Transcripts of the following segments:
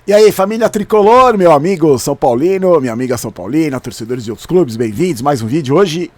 E aí, família tricolor, meu amigo São Paulino, minha amiga São Paulina, torcedores de outros clubes, bem-vindos, mais um vídeo. Hoje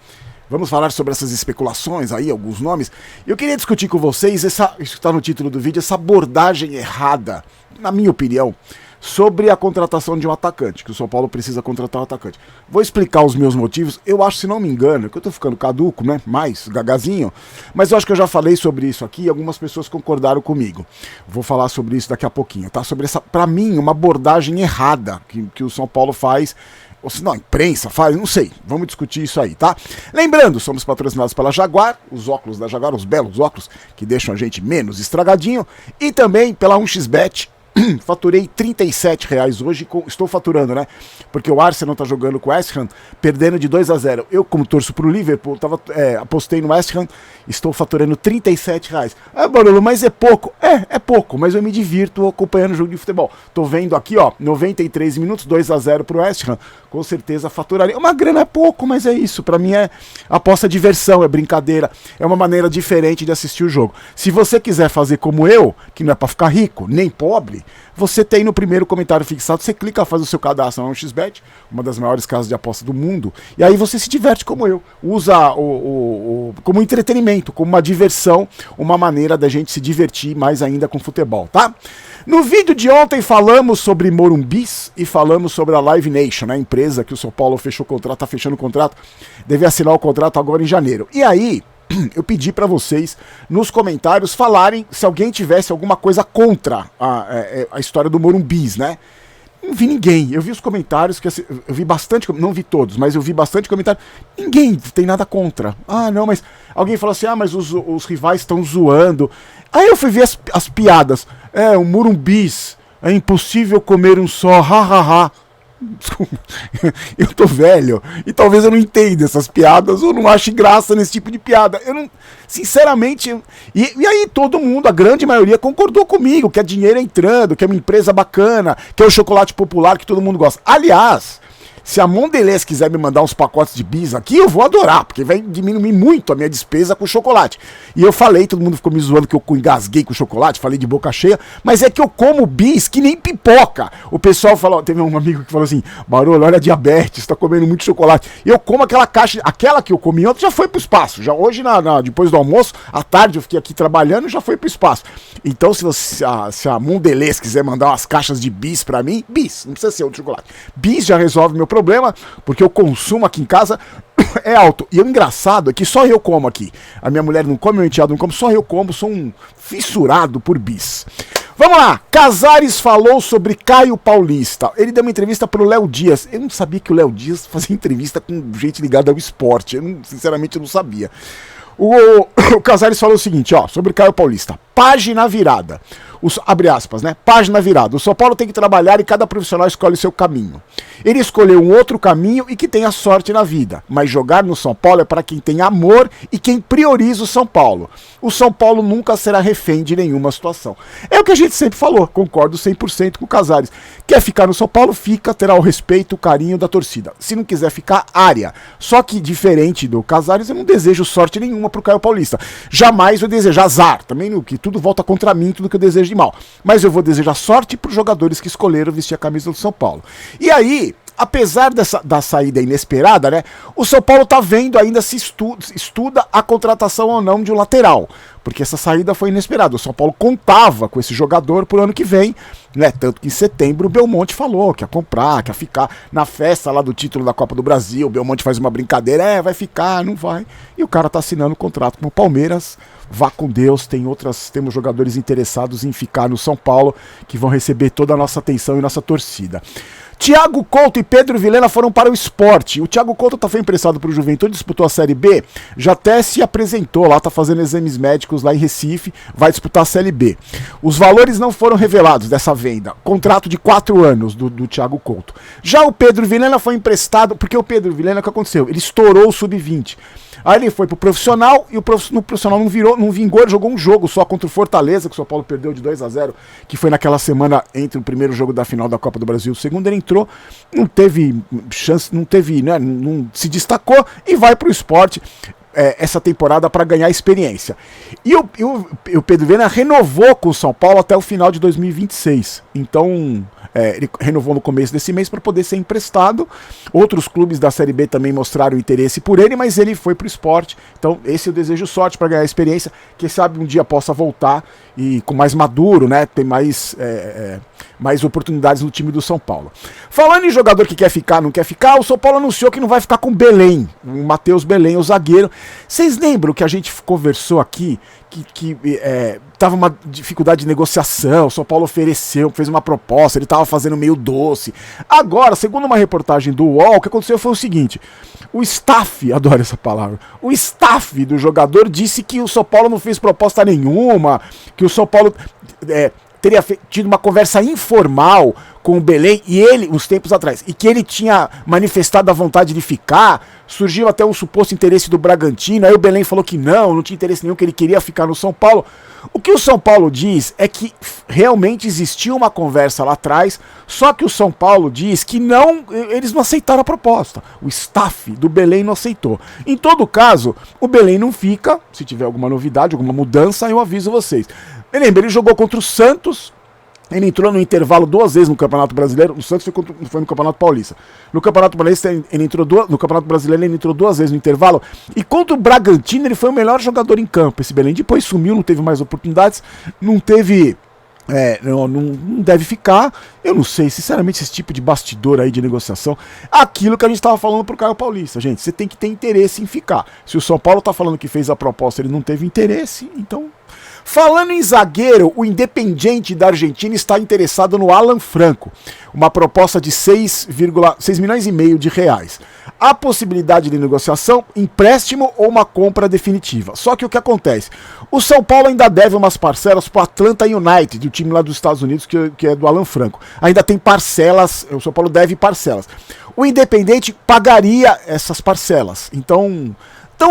vamos falar sobre essas especulações aí, alguns nomes. Eu queria discutir com vocês, isso está no título do vídeo, essa abordagem errada, na minha opinião, sobre a contratação de um atacante, que o São Paulo precisa contratar um atacante. Vou explicar os meus motivos. Eu acho, se não me engano, que eu tô ficando caduco, né, mais gagazinho, mas eu acho que eu já falei sobre isso aqui e algumas pessoas concordaram comigo. Vou falar sobre isso daqui a pouquinho, tá? Sobre essa, pra mim, uma abordagem errada que o São Paulo faz, ou se não, a imprensa faz, não sei. Vamos discutir isso aí, tá? Lembrando, somos patrocinados pela Jaguar, os óculos da Jaguar, os belos óculos que deixam a gente menos estragadinho, e também pela 1xBet. Faturei R$37 hoje, estou faturando, né? Porque o Arsenal tá jogando com o West Ham, perdendo de 2-0. Eu, como torço pro Liverpool, apostei no West Ham, estou faturando R$37. Ah, Barolo, mas é pouco. É pouco, mas eu me divirto acompanhando o jogo de futebol. Tô vendo aqui, ó, 93 minutos, 2-0 pro West Ham. Com certeza faturaria. Uma grana é pouco, mas é isso. Pra mim é aposta diversão, é brincadeira. É uma maneira diferente de assistir o jogo. Se você quiser fazer como eu, que não é pra ficar rico, nem pobre, você tem no primeiro comentário fixado, você clica, faz o seu cadastro na 1xBet, uma das maiores casas de aposta do mundo, e aí você se diverte como eu. Usa como entretenimento, como uma diversão, uma maneira da gente se divertir mais ainda com futebol, tá? No vídeo de ontem falamos sobre Morumbis e falamos sobre a Live Nation, né, a empresa que o São Paulo fechou o contrato, tá fechando o contrato, deve assinar o contrato agora em janeiro. E aí, eu pedi pra vocês nos comentários falarem se alguém tivesse alguma coisa contra a história do Morumbis, né? Não vi ninguém. Eu vi os comentários, eu vi bastante, não vi todos, mas eu vi bastante comentário. Ninguém tem nada contra. Ah, não, mas alguém falou assim, mas os rivais estão zoando. Aí eu fui ver as piadas. O Morumbis, é impossível comer um só, ha. Desculpa, eu tô velho e talvez eu não entenda essas piadas ou não ache graça nesse tipo de piada. Eu não, sinceramente, e aí todo mundo, a grande maioria concordou comigo, que é dinheiro entrando, que é uma empresa bacana, que é o chocolate popular que todo mundo gosta. Aliás, se a Mondelez quiser me mandar uns pacotes de bis aqui, eu vou adorar, porque vai diminuir muito a minha despesa com chocolate. E eu falei, todo mundo ficou me zoando que eu engasguei com chocolate, falei de boca cheia, mas é que eu como bis que nem pipoca. O pessoal falou, teve um amigo que falou assim, Barolo, olha a diabetes, tá comendo muito chocolate. Eu como aquela caixa, aquela que eu comi ontem já foi pro espaço. Já hoje, depois do almoço, à tarde eu fiquei aqui trabalhando, já foi pro espaço. Então se a Mondelez quiser mandar umas caixas de bis pra mim, bis, não precisa ser outro chocolate. Bis já resolve meu problema, porque o consumo aqui em casa é alto. E o engraçado é que só eu como aqui. A minha mulher não come, meu enteado não come, só eu como, sou um fissurado por bis. Vamos lá, Casares falou sobre Caio Paulista. Ele deu uma entrevista pro Léo Dias. Eu não sabia que o Léo Dias fazia entrevista com gente ligada ao esporte. Sinceramente, eu não sabia. O Casares falou o seguinte, sobre Caio Paulista. Página virada. Abre aspas, né? Página virada. O São Paulo tem que trabalhar e cada profissional escolhe o seu caminho. Ele escolheu um outro caminho e que tenha sorte na vida. Mas jogar no São Paulo é para quem tem amor e quem prioriza o São Paulo. O São Paulo nunca será refém de nenhuma situação. É o que a gente sempre falou. Concordo 100% com o Casares. Quer ficar no São Paulo, fica, terá o respeito, o carinho da torcida. Se não quiser ficar, área. Só que, diferente do Casares, eu não desejo sorte nenhuma pro Caio Paulista. Jamais eu desejo azar. Também que tudo volta contra mim, tudo que eu desejo de mal. Mas eu vou desejar sorte pros jogadores que escolheram vestir a camisa do São Paulo. E aí, apesar da saída inesperada, né, o São Paulo tá vendo ainda se estuda a contratação ou não de um lateral, porque essa saída foi inesperada. O São Paulo contava com esse jogador pro ano que vem, né, tanto que em setembro o Belmonte falou que ia comprar, que ia ficar na festa lá do título da Copa do Brasil. O Belmonte faz uma brincadeira, vai ficar, não vai, e o cara tá assinando o contrato com o Palmeiras. Vá com Deus, temos jogadores interessados em ficar no São Paulo, que vão receber toda a nossa atenção e nossa torcida. Thiago Couto e Pedro Vilhena foram para o Sport. O Thiago Couto foi emprestado para o Juventude, disputou a Série B, já até se apresentou lá, tá fazendo exames médicos lá em Recife, vai disputar a Série B. Os valores não foram revelados dessa venda. Contrato de 4 anos do Thiago Couto. Já o Pedro Vilhena foi emprestado, porque o Pedro Vilhena, o que aconteceu? Ele estourou o Sub-20. Aí ele foi pro profissional e no profissional não vingou, ele jogou um jogo só contra o Fortaleza, que o São Paulo perdeu de 2-0, que foi naquela semana entre o primeiro jogo da final da Copa do Brasil e o segundo. Ele entrou, não teve chance, não se destacou e vai pro Sport essa temporada para ganhar experiência. E o Pedro Vilhena renovou com o São Paulo até o final de 2026. Então ele renovou no começo desse mês para poder ser emprestado. Outros clubes da Série B também mostraram interesse por ele, mas ele foi pro Sport. Então esse eu desejo sorte para ganhar experiência, quem sabe um dia possa voltar e com mais maduro, né, ter mais oportunidades no time do São Paulo. Falando em jogador que quer ficar, não quer ficar, o São Paulo anunciou que não vai ficar com o Belém, o Matheus Belém, o zagueiro. Vocês lembram que a gente conversou aqui que tava uma dificuldade de negociação, o São Paulo ofereceu, fez uma proposta, ele tava fazendo meio doce. Agora, segundo uma reportagem do UOL, o que aconteceu foi o seguinte: o staff, adoro essa palavra, o staff do jogador disse que o São Paulo não fez proposta nenhuma, que o São Paulo teria tido uma conversa informal com o Belém, e ele, uns tempos atrás, e que ele tinha manifestado a vontade de ficar. Surgiu até um suposto interesse do Bragantino, aí o Belém falou que não tinha interesse nenhum, que ele queria ficar no São Paulo. O que o São Paulo diz é que realmente existiu uma conversa lá atrás, só que o São Paulo diz que eles não aceitaram a proposta. O staff do Belém não aceitou. Em todo caso, o Belém não fica. Se tiver alguma novidade, alguma mudança, eu aviso vocês. Lembra, ele jogou contra o Santos. Ele entrou no intervalo 2 vezes no Campeonato Brasileiro. O Santos foi no Campeonato Paulista. No Campeonato Paulista, no Campeonato Brasileiro, ele entrou 2 vezes no intervalo. E contra o Bragantino, ele foi o melhor jogador em campo. Esse Belém depois sumiu, não teve mais oportunidades. Não teve. Não deve ficar. Eu não sei, sinceramente, esse tipo de bastidor aí de negociação. Aquilo que a gente estava falando pro Caio Paulista, gente. Você tem que ter interesse em ficar. Se o São Paulo tá falando que fez a proposta, ele não teve interesse, então. Falando em zagueiro, o Independiente da Argentina está interessado no Alan Franco, uma proposta de 6,6 milhões e meio de reais. Há possibilidade de negociação, empréstimo ou uma compra definitiva. Só que o que acontece? O São Paulo ainda deve umas parcelas para o Atlanta United, do time lá dos Estados Unidos, que é do Alan Franco. Ainda tem parcelas, o São Paulo deve parcelas. O Independiente pagaria essas parcelas. Então,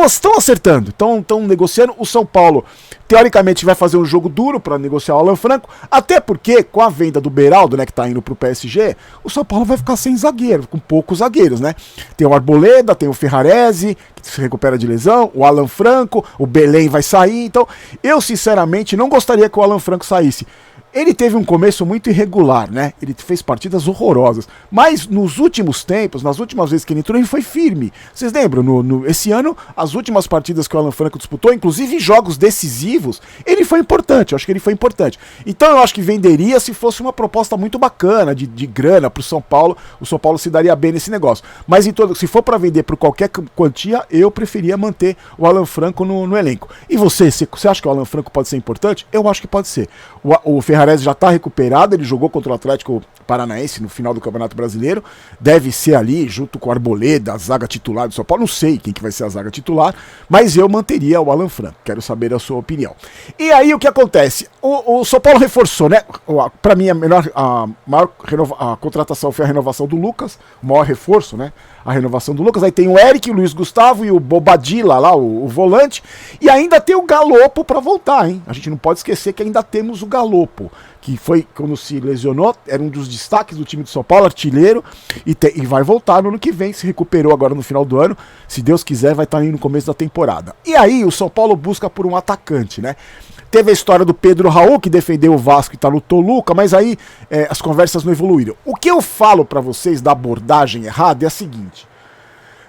estão acertando, estão negociando. O São Paulo, teoricamente, vai fazer um jogo duro para negociar o Alan Franco, até porque, com a venda do Beraldo, né, que tá indo pro PSG, o São Paulo vai ficar sem zagueiro, com poucos zagueiros, né? Tem o Arboleda, tem o Ferrarese, que se recupera de lesão, o Alan Franco, o Belém vai sair. Então, eu, sinceramente, não gostaria que o Alan Franco saísse. Ele teve um começo muito irregular, né? Ele fez partidas horrorosas. Mas nos últimos tempos, nas últimas vezes que ele entrou, ele foi firme. Vocês lembram? Esse ano, as últimas partidas que o Alan Franco disputou, inclusive em jogos decisivos, ele foi importante. Eu acho que ele foi importante. Então eu acho que venderia se fosse uma proposta muito bacana de grana pro São Paulo. O São Paulo se daria bem nesse negócio. Mas se for para vender por qualquer quantia, eu preferia manter o Alan Franco no elenco. E você acha que o Alan Franco pode ser importante? Eu acho que pode ser. O Ferrarese já está recuperado, ele jogou contra o Atlético Paranaense no final do Campeonato Brasileiro, deve ser ali, junto com o Arboleda, a zaga titular do São Paulo. Não sei quem que vai ser a zaga titular, mas eu manteria o Alan Franco, quero saber a sua opinião. E aí o que acontece? O São Paulo reforçou, né? Para mim a maior contratação foi a renovação do Lucas, o maior reforço, né? A renovação do Lucas. Aí tem o Eric, o Luiz Gustavo e o Bobadilla lá, o volante. E ainda tem o Galopo para voltar, hein? A gente não pode esquecer que ainda temos o Galopo, que foi, quando se lesionou, era um dos destaques do time de São Paulo, artilheiro, e vai voltar no ano que vem, se recuperou agora no final do ano. Se Deus quiser, vai estar aí no começo da temporada. E aí o São Paulo busca por um atacante, né? Teve a história do Pedro Raul, que defendeu o Vasco e tá no Toluca, mas aí as conversas não evoluíram. O que eu falo pra vocês da abordagem errada é a seguinte: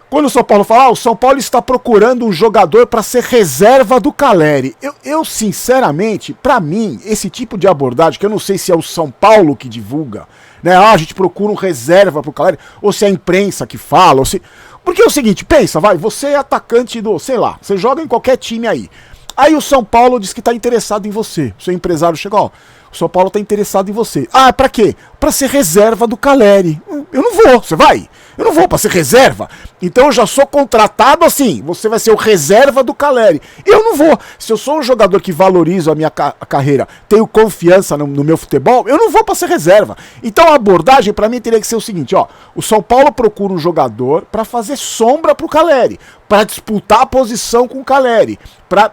quando o São Paulo fala, o São Paulo está procurando um jogador para ser reserva do Caleri. Eu sinceramente, pra mim, esse tipo de abordagem, que eu não sei se é o São Paulo que divulga, né? A gente procura um reserva pro Caleri, ou se é a imprensa que fala, ou se... Porque é o seguinte, pensa, você é atacante do, sei lá, você joga em qualquer time aí. Aí o São Paulo diz que tá interessado em você. O seu empresário chega, ó, o São Paulo tá interessado em você. Ah, pra quê? Pra ser reserva do Caleri. Eu não vou, você vai? Eu não vou pra ser reserva. Então eu já sou contratado assim, você vai ser o reserva do Caleri. Eu não vou. Se eu sou um jogador que valorizo a minha carreira, tenho confiança no meu futebol, eu não vou pra ser reserva. Então a abordagem pra mim teria que ser o seguinte, ó, o São Paulo procura um jogador pra fazer sombra pro Caleri, pra disputar a posição com o Caleri, pra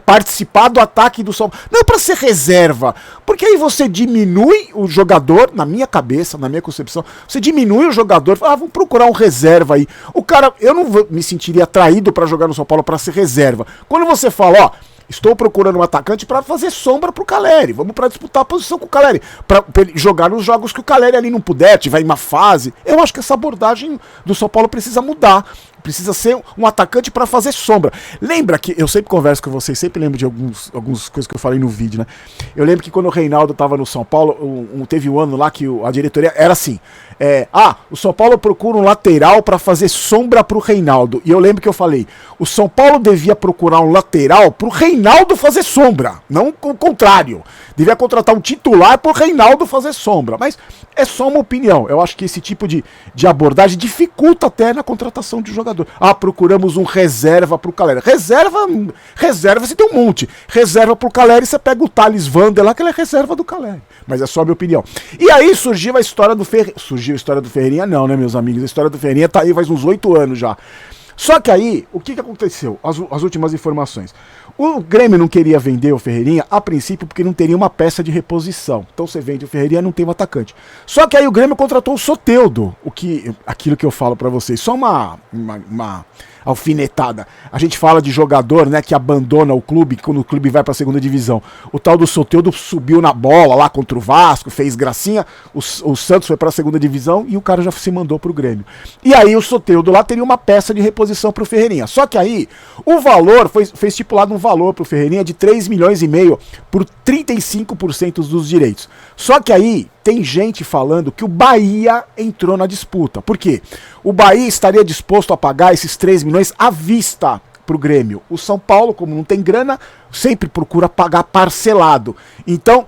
participar do ataque do São Paulo. Não é pra ser reserva, porque aí você diminui o jogador, na minha cabeça, na minha concepção, você diminui o jogador, vamos procurar um reserva aí. O cara, eu não me sentiria atraído pra jogar no São Paulo pra ser reserva. Quando você fala, ó, Estou procurando um atacante para fazer sombra pro Caleri. Vamos para disputar a posição com o Caleri. Pra ele jogar nos jogos que o Caleri ali não puder, tiver em uma fase. Eu acho que essa abordagem do São Paulo precisa mudar. Precisa ser um atacante para fazer sombra. Lembra que, eu sempre converso com vocês, sempre lembro de algumas coisas que eu falei no vídeo, né? Eu lembro que quando o Reinaldo tava no São Paulo, teve um ano lá que a diretoria era assim, o São Paulo procura um lateral para fazer sombra pro Reinaldo. E eu lembro que eu falei, o São Paulo devia procurar um lateral pro Reinaldo fazer sombra, não o contrário. Devia contratar um titular pro Reinaldo fazer sombra. Mas é só uma opinião. Eu acho que esse tipo de abordagem dificulta até na contratação de jogador. Procuramos um reserva pro Caleri. Reserva você tem um monte. Reserva pro Caleri, você pega o Thales Vander lá, que ele é reserva do Caleri. Mas é só a minha opinião. E aí surgiu a história do Ferreirinha. Surgiu a história do Ferreirinha não, né, meus amigos? A história do Ferreirinha tá aí faz uns 8 anos já. Só que aí, o que aconteceu? As últimas informações. O Grêmio não queria vender o Ferreirinha, a princípio, porque não teria uma peça de reposição. Então você vende o Ferreirinha e não tem um atacante. Só que aí o Grêmio contratou o Soteldo. Aquilo que eu falo pra vocês, só uma alfinetada. A gente fala de jogador, né, que abandona o clube quando o clube vai pra segunda divisão. O tal do Soteldo subiu na bola lá contra o Vasco, fez gracinha, o Santos foi pra segunda divisão e o cara já se mandou pro Grêmio. E aí o Soteldo lá teria uma peça de reposição pro Ferreirinha. Só que aí o valor, foi estipulado um valor pro Ferreirinha de 3,5 milhões por 35% dos direitos. Só que aí tem gente falando que o Bahia entrou na disputa. Por quê? O Bahia estaria disposto a pagar esses 3 milhões à vista pro Grêmio. O São Paulo, como não tem grana, sempre procura pagar parcelado. Então,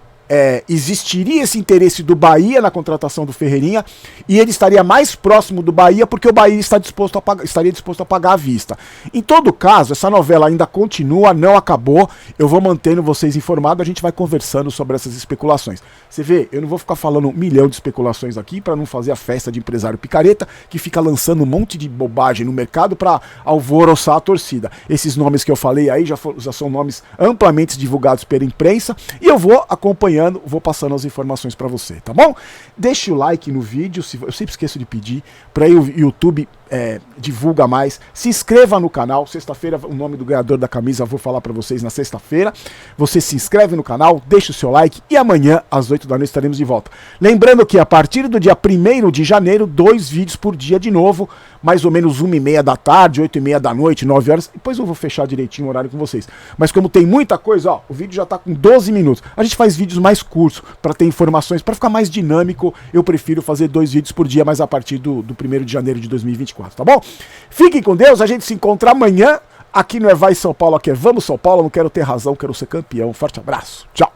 existiria esse interesse do Bahia na contratação do Ferreirinha e ele estaria mais próximo do Bahia porque o Bahia estaria disposto a pagar à vista. Em todo caso, essa novela ainda continua, não acabou. Eu vou mantendo vocês informados, a gente vai conversando sobre essas especulações. Você vê, eu não vou ficar falando 1 milhão de especulações aqui para não fazer a festa de empresário picareta que fica lançando um monte de bobagem no mercado para alvoroçar a torcida. Esses nomes que eu falei aí já são nomes amplamente divulgados pela imprensa e eu vou acompanhando, vou passando as informações pra você, tá bom? Deixe o like no vídeo, eu sempre esqueço de pedir, pra aí o YouTube divulga mais. Se inscreva no canal, sexta-feira o nome do ganhador da camisa eu vou falar pra vocês na sexta-feira. Você se inscreve no canal, deixa o seu like e amanhã às 8 da noite estaremos de volta. Lembrando que a partir do dia 1º de janeiro, 2 vídeos por dia de novo, mais ou menos 1h30 da tarde, 8h30 da noite, 9 horas, depois eu vou fechar direitinho o horário com vocês. Mas como tem muita coisa, ó, o vídeo já tá com 12 minutos. A gente faz vídeos mais curtos para ter informações, para ficar mais dinâmico. Eu prefiro fazer 2 vídeos por dia, mas a partir do 1º de janeiro de 2024, tá bom? Fiquem com Deus, a gente se encontra amanhã. Aqui não é Vai São Paulo, aqui é Vamos São Paulo. Não quero ter razão, quero ser campeão. Forte abraço, tchau.